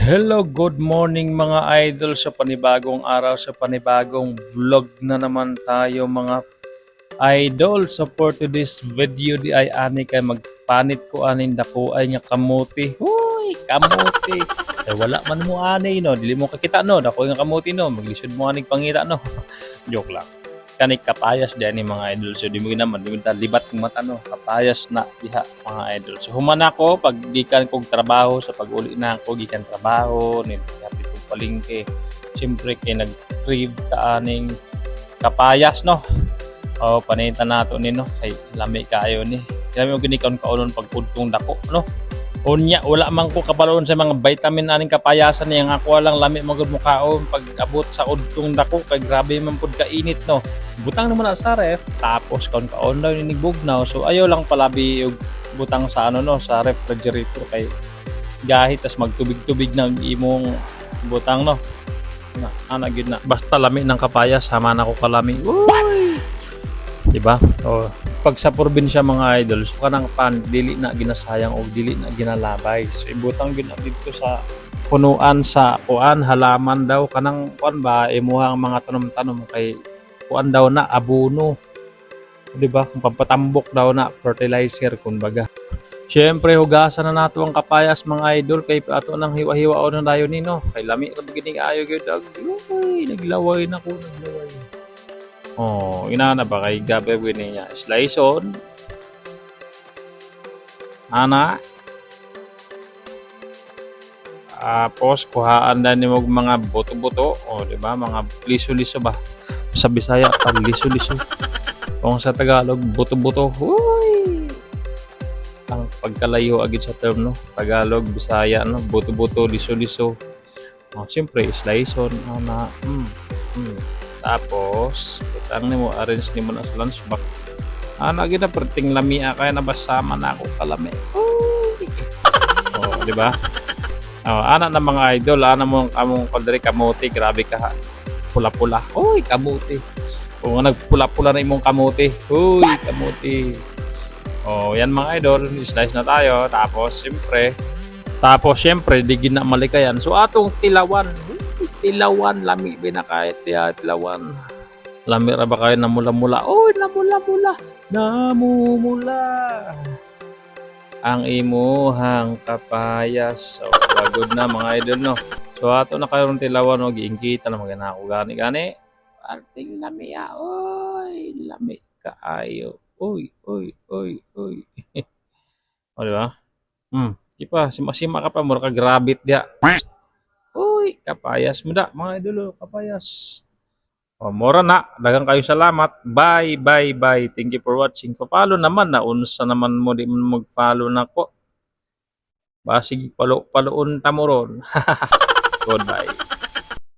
Hello, good morning mga idol sa panibagong araw, sa panibagong vlog na naman tayo mga idol. So for today's video di ay ani kay magpanit ko anin dako ay nga kamuti. Huy, kamuti. Eh wala man mo ani no, dili mo kakita no, dako nga kamuti no, maglisod mo aning pangita no. Joke lang. Kanik kapayas diyan ni mga idol. So di mo naman di mo libat ng mata no, kapayas na diha mga idol. So human ako pag gikan kog trabaho sa pag-uli na ako gikan trabaho ni kapit kog palengke. Siyempre kay nag-crave ta aning kapayas no. O panitan nato ni no kay lami kaayo ni. Kami mo gini kaunon pag pudtong dako no. Unya wala man ko kabaloon sa mga vitamin aning kapayasan niyang ako lang lami magud mukaon pag abot sa udtong dako kay grabe man pud ka init no. Butang naman na sa ref tapos kaon daw ni bugnaw so ayaw lang palabi og butang sa ano no sa refrigerator kay gahit tas magtubig-tubig ng imong butang no. Ana gid na basta lami ng kapayas sama na ko kalami. Uy! Diba? O pag sa probinsya mga idol, so kanang pan dili na ginasayang o dili na ginalabay. So ibutang gid dito sa punuan sa kuan halaman daw kanang kuan ba imuhang mga tanom-tanom kay kuan daw na abono. 'Di ba? Kung pampatambok daw na fertilizer kumbaga. Siyempre hugasan na nato ang kapayas mga idol kay ato nang hiwa-hiwa na dayon ni no. Kay lami ra gid ayo gyud dag. Uy, naglaway na ko naglaway. Oh, inana ba kay gagawin niya? Slice on. Ana. Tapos kuhaan na ni mo mga buto-buto, o di ba? Mga liso-liso ba? Sa Bisaya pag liso-liso. Kung sa Tagalog buto-buto. Uy! Ang pagkalayo agad sa term no. Tagalog, Bisaya no, buto-buto, liso-liso. Oh, siyempre slice on ana. Tapos, utang nimo arrange nimo na sa lunch box. Ana gid na perting lamia kay nabasama na ako kalami. Oh, di ba? Oh, ana na mga idol, ana mo among kaldre kamote, grabe ka. Pula-pula. Uy, kamote. Kung nagpula-pula na imong kamote. Uy, kamote. Oh, yan mga idol, slice na tayo. Tapos siyempre, di gina malikayan. So atong tilawan lami binakait ya tilawan lami ra ba kayo namula-mula oy namula-mula ang imuhang kapayas so wagod na mga idol no so ato na kayo tilawan no giingkita na magana ko gani arting lami oy lami kaayo oy o di ba di pa sima ka pa mura ka grabit dia. Uy, kapayas mo da, mga idolo, kapayas. O, mora na. Dagang kayo salamat. Bye. Thank you for watching. Follow naman na. Unsa naman mo di mo mag-follow na ko. Basig paloon tamoron. Goodbye.